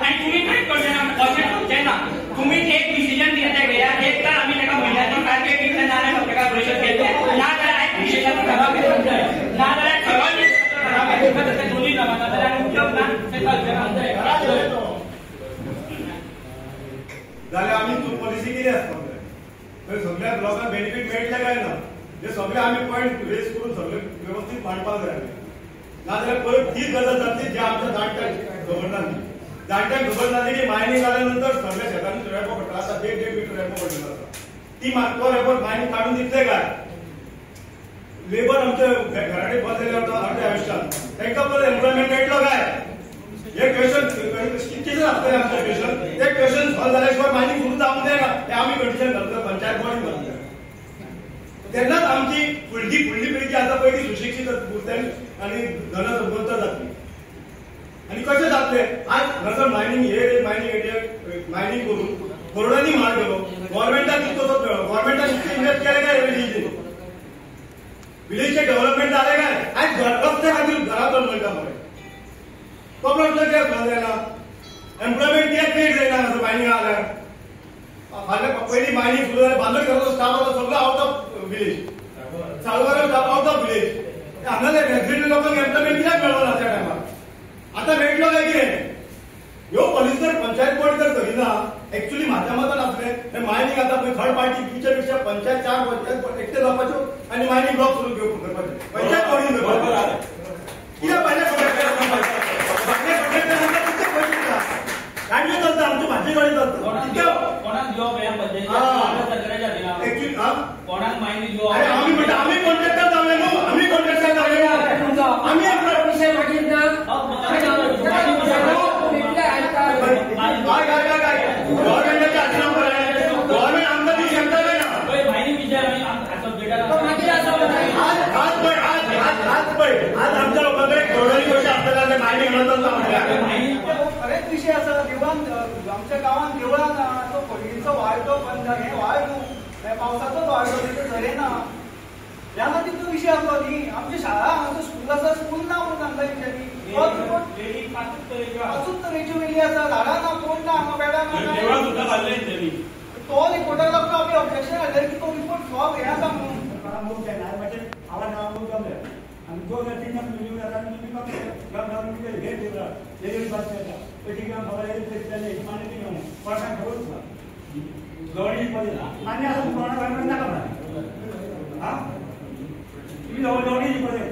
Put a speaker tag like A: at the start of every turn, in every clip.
A: आणि तुम्ही काय करता अशें तुमचें ना तुम्ही एक डिसिजन घेया एक तर आम्ही ताका म्हयन्याचो टार्गेट दितले ना जाल्यार ताका परिशद घेतले ना जाल्यार एक डिसिजन ठराव घेतले ना जाल्यार ठराव दोन्ही जमाना जाल्यार उपयोग ना ते
B: जाल्यार आमी पॉलिसी कितें आसपाक जाय सगळ्या लोकांक बेनिफीट मेळटले काय ना हे सगळे आमी पॉयंट रेज करून सगळे व्यवस्थित मांडपाक जाय नाजाल्यार परत तीच गजाल जातली जे आमच्या जाणट्यांक खबर नासली जाणट्यांक खबर नासली की मायनिंग जाल्यानंतर सगळ्या शेतांनी रेपो पडटा आतां 1.5 मीटर रेपो पडलेलो आसा ती तो रेपो मायनिंग काडून दितले काय लेबर आमचे घराडे बसलेले आसा आमच्या आयुश्यांत तांकां परत एम्प्लॉयमेंट मेळटलो काय हे क्वेश्चन कितें आसतलें आमचें क्वेश्चन ते क्वेश्चन सॉल्व जाल्या शिवाय मायनिंग सुरू जावंक जायना हे आमी कंडिशन घालता पंचायत बॉडी घालता तेन्नाच आमची फुडली पिळगी आसा पळय ती सुशिक्षीत उरतली आनी धनसंपन्न जातली आनी कशें जातलें आज नजर मायनिंग हे मायनिंग करून करोडांनी म्हाल केलो गव्हर्मेंटाक कितको मेळ्ळो गव्हर्मेंटान कितले इन्वेस्ट केले काय विलेजचे डेव्हलपमेंट जाले काय आज रस्ते खातीर घरां मेळटा मरे तो प्रश्न कित्याक सॉल्व जायना एम्प्लॉयमेंट कित्याक क्रिएट जायना मायनिंग जाल्यार फाल्यां पयलीं मायनिंग सुरू जाल्यार बांदोड करपाचो स्टाफ आसा सगळो आवट ऑफ विलेज सालवार स्टाफ आवट ऑफ विलेज हांगासर रेसिडेंट लोकांक एम्प्लॉयमेंट कित्याक मेळ्ळो ना त्या टायमार आतां मेळटलो काय कितें ह्यो पॉलिसी जर पंचायत बोर्ड जर करिना एक्चुअली म्हाज्या मतान आसलें मायनिंग आतां पळय थर्ड पार्टी पेक्षा पंचायत 4 पंचायत एकटे जावपाच्यो आनी मायनिंग ब्लॉक सुरू करपाचे पंचायत बोर्डीन करपाचें कित्याक गाडयो चलता आमच्यो भाजी गाडी चलता
A: कोणाक जॉब ह्या
B: एक्चुअली
A: कोणाक मायनिंग जॉब
B: आमी म्हणटा आमी कॉन्ट्रॅक्टर जावले न्हू आमी कॉन्ट्रॅक्टर जावले आमी
C: विषय मागितला
B: गव्हर्मेंटाचे आचरण गव्हर्मेंट आमकां ती शकता काय ना
A: मायनिंग विषय
B: आज आमच्या लोकांकडे करोडांनी पैसे असतात मायनिंग
D: खरेच विषय आसा देवळान आमच्या गांवांत देवळान तो पयलींचो व्हाळ तो बंद हे व्हाळ न्हू पावसाचोच व्हाळ तो झरेना ह्या खातीर तो विषय आसलो न्ही आमची शाळा आमचो स्कूल आसा स्कूल ना म्हणून सांगता विषयानी पांचूच तरेच्यो वेली आसा झाडां ना कोण ना हांगा बेडा ना तो रिपोर्टाक लागता आमी ऑब्जेक्शन घातलें की तो रिपोर्ट फ्लॉप हे आसा म्हणून
E: आवाज आणि 2003 मिळून आता मी गाव हे दिला हे बात केला पेटी गाव मला हे त्याने मान्यता घेऊन पडा ठेवला गवडी पडला आणि आता कोणा काय नका म्हणा हा तुम्ही गवडी पडले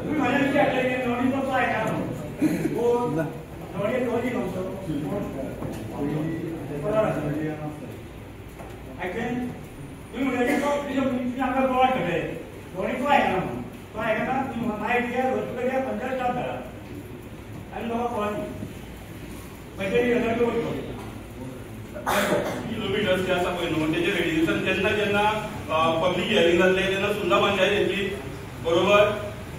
E: तुम्ही माझ्या विचारले की गवडी तो काय का हो गवडी नव्हतो ऐकले तुम्ही म्हणजे तुम्ही आपला गोळा घडले गवडी तो आहे ना तो आहे का तुम्ही माहिती घ्या रोजकडे घ्या पंचायत स्टाफ करा आणि लोक कोणी पैसे
B: किलोमीटर्स जे आसा पळय न्हू तेजे रेडिएशन जेन्ना पब्लीक हियरिंग जाल्ले तेन्ना सुद्दां पंचायतीची बरोबर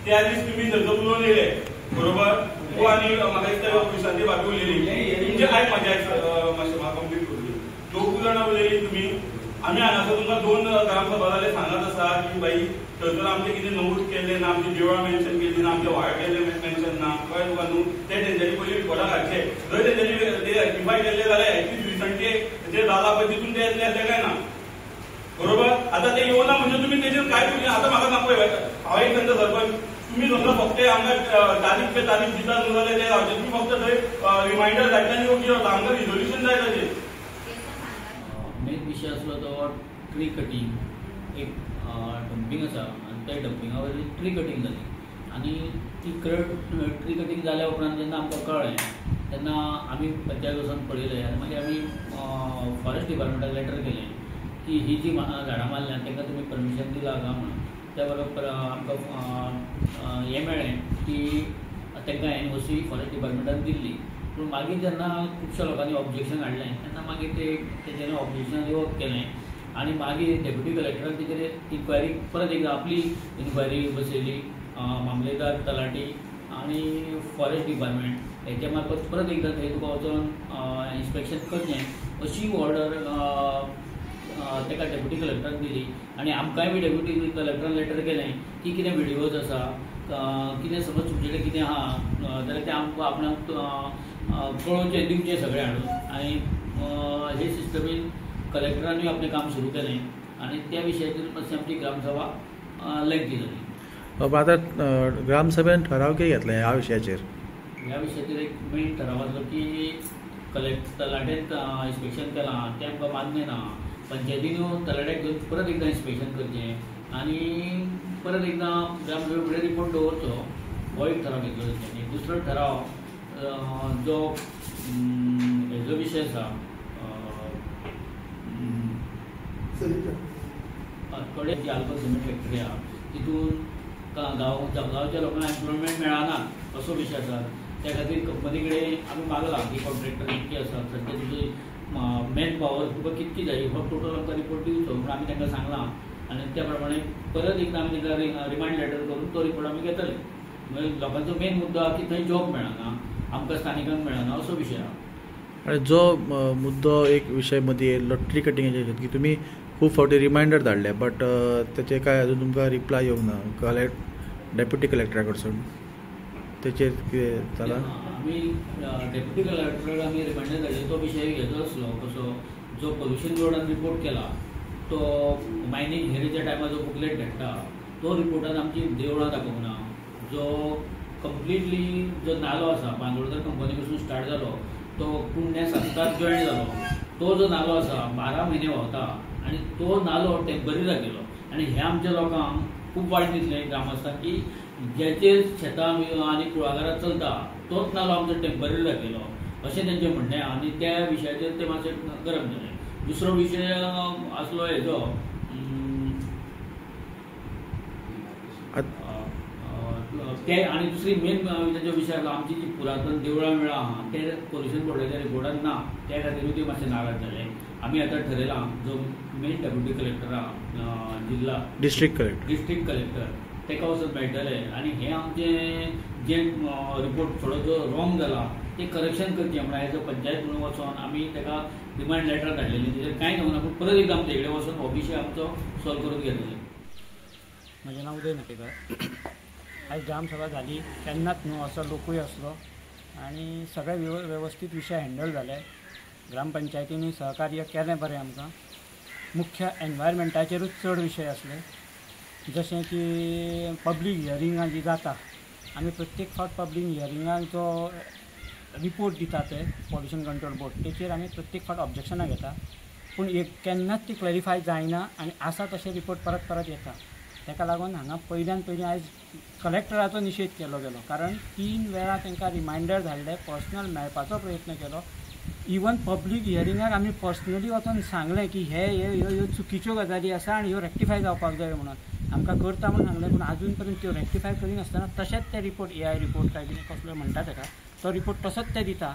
B: त्या दीस तुमी थंयसर उलोवन येयले बरोबर वो आनी म्हाका दिसता ऑफिसांची बाबी उलयली तुमचे आयज पंचायत मातशें म्हाका कंप्लीट करूं 2 जाणां उलयली तुमी आमी हांगासर तुमकां 2 ग्रामसभा जाले सांगत आसा की बाई थंयसर आमचें कितें नमूद केल्लें ना आमची देवळां मेन्शन केल्लीं ना आमचे व्हाळ केल्ले मेन्शन ना कळ्ळें तुका न्हू ते तेंच्यांनी पयलीं रिपोर्टाक हाडचे जर तेंच्यांनी ते रेक्टिफाय केल्ले जाल्यार एटलीस्ट रिसंटली जे जाला पळय तितून ते येतले काय ना बरोबर आतां ते येवना म्हणजे तुमी तेजेर काय तुमी आतां म्हाका सांग पळय हांव एक तेंचो सरपंच तुम्ही समजा फक्त आमकां तारीख पे तारीख दिता न्हू जाल्यार ते रावचे तुमी फक्त थंय रिमायंडर धाडटा आनी कितें जाता आमकां रिजोल्युशन जाय ताजेर
F: मेन विषय आसलो तो ट्री कटींग एक डंपिंग आसा आनी त्या डंपिंगा वयली ट्री कटींग जाली आनी ती ट्री कटींग जाल्या उपरांत जेन्ना आमकां कळ्ळें तेन्ना आमी पंचायत वचून पळयलें आनी मागीर आमी फॉरेस्ट डिपार्टमेंटाक लेटर केलें की ही जी झाडां मारल्यात तांकां तुमी परमिशन दिला काय म्हणून त्या बरोबर आमकां हें मेळ्ळें की तांकां एनओसी फॉरेस्ट डिपार्टमेंटान दिल्ली पूण मागीर जेन्ना खुबश्या लोकांनी ऑब्जेक्शन हाडलें तेन्ना मागीर तेजें ऑब्जेक्शन रिवोक केलें आनी मागीर डेप्युटी कलेक्टरान तेजेर इन्क्वायरी परत एकदां आपली इन्क्वायरी बसयली मामलेदार तलाटी आनी फॉरेस्ट डिपार्टमेंट हेच्या मार्फत परत एकदां थंय तुका वचून इन्स्पेक्शन करचें अशी ऑर्डर ताका डेप्युटी कलेक्टरान दिली आनी आमकांय बी डेप्युटी कलेक्टरान लेटर केलें की कितें व्हिडियोज आसा कितें समज तुमचे कडेन कितें आहा जाल्यार तें आमकां आपणाक कळोवचे दिवचे सगळे हाडून आनी हे सिस्टमीन कलेक्टरांनी आपलें काम सुरू केलें आनी त्या विशयाचेर मातशी आमची ग्रामसभा लेंथी जाली.
C: आतां ग्रामसभेन ठराव कितें घेतले ह्या विशयाचेर?
F: ह्या विशयाचेर एक मेन ठराव आसलो की तलाट्यान इन्स्पेक्शन केलां तें आमकां मान्य ना. पंचायतीन तलाट्याक घेवन परत एकदां इन्स्पेक्शन करचें आनी परत एकदां ग्रामसभे फुडें रिपोर्ट दवरचो हो एक ठराव घेतलो तेंच्यांनी. दुसरो ठराव जो हेजो विशय आसा कडे जी आल्को सिमेंट फॅक्टरी आहा तितून गांवच्या लोकांना एम्प्लॉयमेंट मेळना असो विशय आसा. त्या खातीर कंपनी कडेन आमी मागला की कॉन्ट्रॅक्टर कितके आसा सद्या तुजी मॅन पॉवर तुका कितकी जाय हो टोटल आमकां रिपोर्ट दिवचो म्हणून आमी तांकां सांगलां आनी त्या प्रमाणे परत एकदां आमी तांकां रिमांड लेटर करून तो रिपोर्ट आमी घेतले. म्हणजे लोकांचो मेन मुद्दो आहा की थंय जॉब मेळना आमकां स्थानिकांक मेळना असो विशय आहा.
C: आणि जो मुद्दो एक विशय मदीं येयल्लो ट्री कटिंगाचेर की तुमी खूब फावटी रिमांयडर धाडले बट तेचे काय अजून तुमकां रिप्लाय येवंक ना डेप्युटी कलेक्टरा कडसून तेचेर कितें जालां?
F: आमी डेप्युटी कलेक्टराक आमी रिमांयडर धाडले तो विशय हेजो आसलो कसो जो पोल्युशन बोर्डान रिपोर्ट केला तो मायनींग हेरीच्या टायमार जो बुकलेट धाडटा तो रिपोर्टान आमची देवळां दाखोवंक ना. जो कंप्लिटली जो नालो आसा बांदोडकर कंपनी पासून स्टार्ट जालो तो पुण्या संस्थाक जॉयन जालो तो जो नालो आसा 12 म्हयने व्हांवता आनी तो नालो टेम्पररी जागेलो आनी हे आमच्या लोकांक खूब वायट दिसलें ग्रामस्थांक की ज्याचेर शेतां आनी कुळागरां चलता तोच नालो आमचो टेम्पररी जागेलो अशें तेंचें म्हणणें आनी त्या विशयाचेर ते मातशें गरम जालें. दुसरो विशय आसलो हेजो ते आनी दुसरी मेन तेजो विशय आसलो आमची जी पुरातन देवळां मेळ्ळां आहा ते पोल्युशन बोर्डाच्या रिपोर्टान ना त्या खातीरूय ते मातशें नाराज जाले. आमी आतां ठरयलां जो मेन डेप्युटी कलेक्टर आहा जिल्हा डिस्ट्रिक्ट कलेक्टर ताका वचून मेळटले आनी हे आमचें जे रिपोर्ट थोडो जो रॉंग जाला ते करेक्शन करचें म्हणून एज अ पंचायत म्हणून वचोन आमी ताका रिमांड लेटर धाडलेली तेजेर कांय नवना पूण परत एकदां आमचे कडेन वचून हो विशय आमचो सॉल्व करून घेतले.
G: म्हजें नांव उदय नाटेकर. आयज ग्रामसभा जाली तेन्नाच न्हू असो लोकूय आसलो आनी सगळे वेवस्थीत विशय हँडल जाले. ग्रामपंचायतींनी सहकार्य केलें बरें आमकां. मुख्य एनवायरमेंटाचेरूच चड विशय आसले जशें की पब्लीक हियरिंगां जी जाता आमी प्रत्येक फावट पब्लीक हियरिंगांक जो रिपोर्ट दिता ते पॉल्युशन कंट्रोल बोर्ड तेचेर आमी प्रत्येक फावट ऑब्जेक्शनां घेता पूण केन्नाच ती क्लॅरिफाय जायना आनी आसा तशें रिपोर्ट परत परत येता. ताका लागून हांगा पयल्यान पयलीं आयज कलेक्टराचो निशेध केलो गेलो कारण 3 वेळा तांकां रिमांयडर धाडले पर्सनल मेळपाचो प्रयत्न केलो. इवन पब्लीक हियरिंगाक आमी पर्सनली वचून सांगलें की ह्यो चुकीच्यो गजाली आसा आनी ह्यो रेक्टिफाय जावपाक जाय म्हणून आमकां करता म्हणून सांगलें पूण आजून पर्यंत त्यो रेक्टिफाय करिनासतना तशेंच ते रिपोर्ट AI रिपोर्ट काय कितें कसलो म्हणटा ताका तो रिपोर्ट तसोच ते दिता.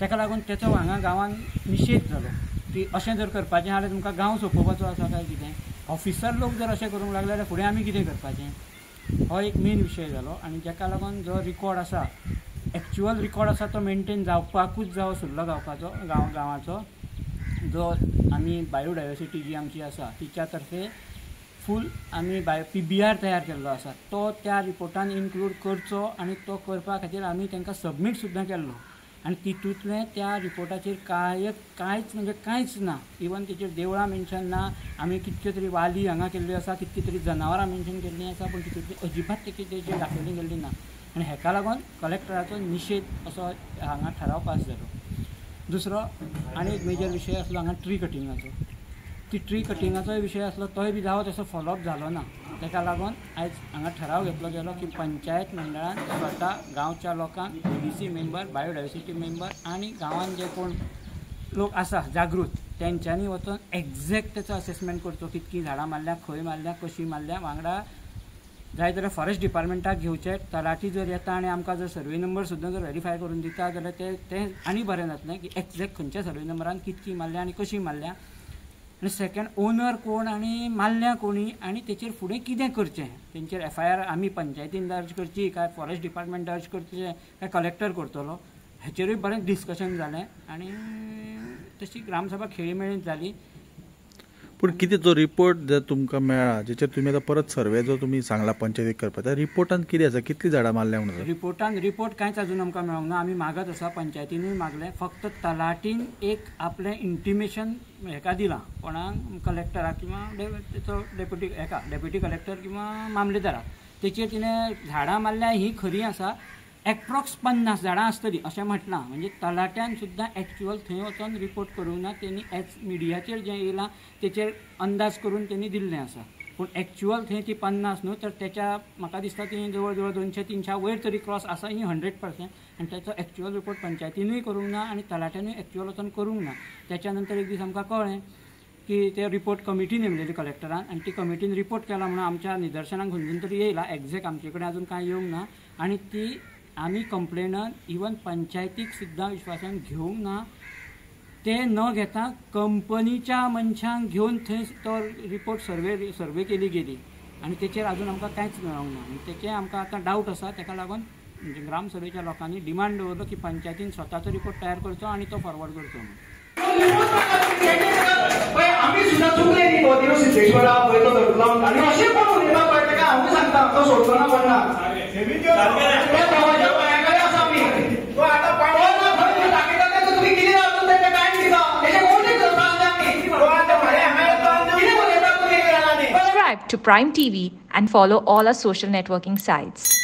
G: ताका लागून तेचो हांगा गांवांत निशेध जालो की अशें जर करपाचें जाल्यार तुमकां गांव सोंपोवपाचो आसा काय कितें. ऑफिसर लोक जर अशें करूंक लागले जाल्यार फुडें आमी कितें करपाचें हो एक मेन विशय जालो. आनी जाका लागून जो रिकॉर्ड आसा एक्चुअल रिकॉर्ड आसा तो मेनटेन जावपाकूच जावो सुरलो गावपाचो गांवाचो जो आमी बायोडायवर्सिटी जी आमची आसा तिच्या तर्फे फूल आमी PBR तयार केल्लो आसा तो त्या रिपोर्टान इन्क्लूड करचो आनी तो करपा खातीर आमी तांकां सबमीट सुद्दां केल्लो आनी तितूंतलें त्या रिपोर्टाचेर कांयच म्हणजे कांयच ना. इवन तेचेर देवळां मेन्शन ना. आमी कितल्यो तरी वाली हांगा केल्ल्यो आसा कितली तरी जनावरां मेन्शन केल्लीं आसा पूण तितूंतली अजिबात तेचेर दाखयली गेल्ली ना आनी हेका लागून कलेक्टराचो निशेध असो हांगा ठराव पास जालो. दुसरो आनी एक मेजर विशय आसलो हांगा ट्री कटिंगाचो. ती ट्री कटिंगाचोय विशय आसलो तोय बी जावो तसो फॉलोअप जालो ना. ताका लागून आयज हांगा ठराव घेतलो गेलो की पंचायत मंडळान स्वता गांवच्या लोकांक EDC मेंबर बायोडायवर्सिटी मेंबर आनी गांवांत जे कोण लोक आसा जागृत तेंच्यांनी वचून एक्झॅक्ट तेचो असेसमेंट करचो कितकी झाडां मारल्या खंय मारल्या कशी मारल्या. वांगडा जाय जाल्यार फॉरेस्ट डिपार्टमेंटाक घेवचे. तलाटी जर येता आनी आमकां जर सर्वे नंबर सुद्दां जर व्हेरीफाय करून दिता जाल्यार तें आनी बरें जातलें की एक्झॅक्ट खंयच्या सर्वे नंबरान कितकी मारल्या आनी कशी मारल्या आनी सेकंड ओनर कोण आनी मारल्या कोणी आनी तेचेर फुडें कितें करचें. तेंचेर FIR आमी पंचायतीन दर्ज करची काय फॉरेस्ट डिपार्टमेंट दर्ज करचें काय कलेक्टर करतलो हेचेरूय बरें डिस्कशन जालें आनी तशी ग्रामसभा खेळी मेळीत जाली.
C: पूण कितें जो रिपोर्ट जर तुमकां मेळ्ळा जेचेर तुमी आतां परत सर्वे जो तुमी सांगला पंचायतीक करपाक त्या रिपोर्टांत कितें आसा कितलीं झाडां मारल्या म्हणून
G: रिपोर्ट कांयच अजून आमकां मेळोंक ना. आमी मागत आसा पंचायतीनूय मागलें. फक्त तलाटीन एक आपलें इंटिमेशन हेका दिलां कोणाक कलेक्टराक किंवा डेप्युटी कलेक्टर किंवा मामलेदाराक. तेचेर तिणें झाडां मारल्या ही खरी आसा. एप्रॉक्स 50 झाडां आसतलीं अशें म्हटलां. म्हणजे तलाट्यान सुद्दां एक्च्युअल थंय वचून रिपोर्ट करूंक ना. तेणी मिडियाचेर जें येयलां तेचेर अंदाज करून तेणी दिल्लें आसा. पूण एक्च्युअल थंय ती 50 न्हू तर त्याच्या म्हाका दिसता ती जवळ जवळ 200-300 वयर तरी क्रॉस आसा ही 100%. आनी त्याचो एक्च्युअल रिपोर्ट पंचायतीनूय करूंक ना आनी तलाट्यानूय एक्च्युअल वचून करूंक ना. त्याच्या नंतर एक दीस आमकां कळ्ळें की ते रिपोर्ट कमिटी नेमलेली कलेक्टरान आनी ती कमिटीन रिपोर्ट केला म्हणून आमच्या निदर्शनाक खंयच्यान तरी येयला. एक्झॅक्ट आमचे कडेन अजून कांय येवंक ना. आनी ती आमी कंप्लेनन इवन पंचायतीक सुद्दां विश्वासान घेवंक ना. ते न घेता कंपनीच्या मनशांक घेवन थंय तो रिपोर्ट सर्वे केली गेली आनी तेचेर अजून आमकां कांयच मेळोंक ना. आनी तेचे आमकां आतां डावट आसा. ताका लागून म्हणजे ग्रामसभेच्या लोकांनी डिमांड दवरलो की पंचायतीन स्वताचो रिपोर्ट तयार करचो आनी तो फॉरवर्ड करचो म्हणून.
D: आमी सुद्दां चुकले न्ही तो सिद्धेश्वरा पळय तो धरलो आनी अशें कोण उलयता पळय ताका हांव सांगता तो सोडचो ना पडना. तो आतां पावना दाखयता तें तुमी कितें अजून ताका टायम दिता. तेजे कोणूच त्रास जावंक तो आतां भायर हांगा येता कितें उलयता तुमी.
H: Subscribe to Prime TV and follow all our social networking sites.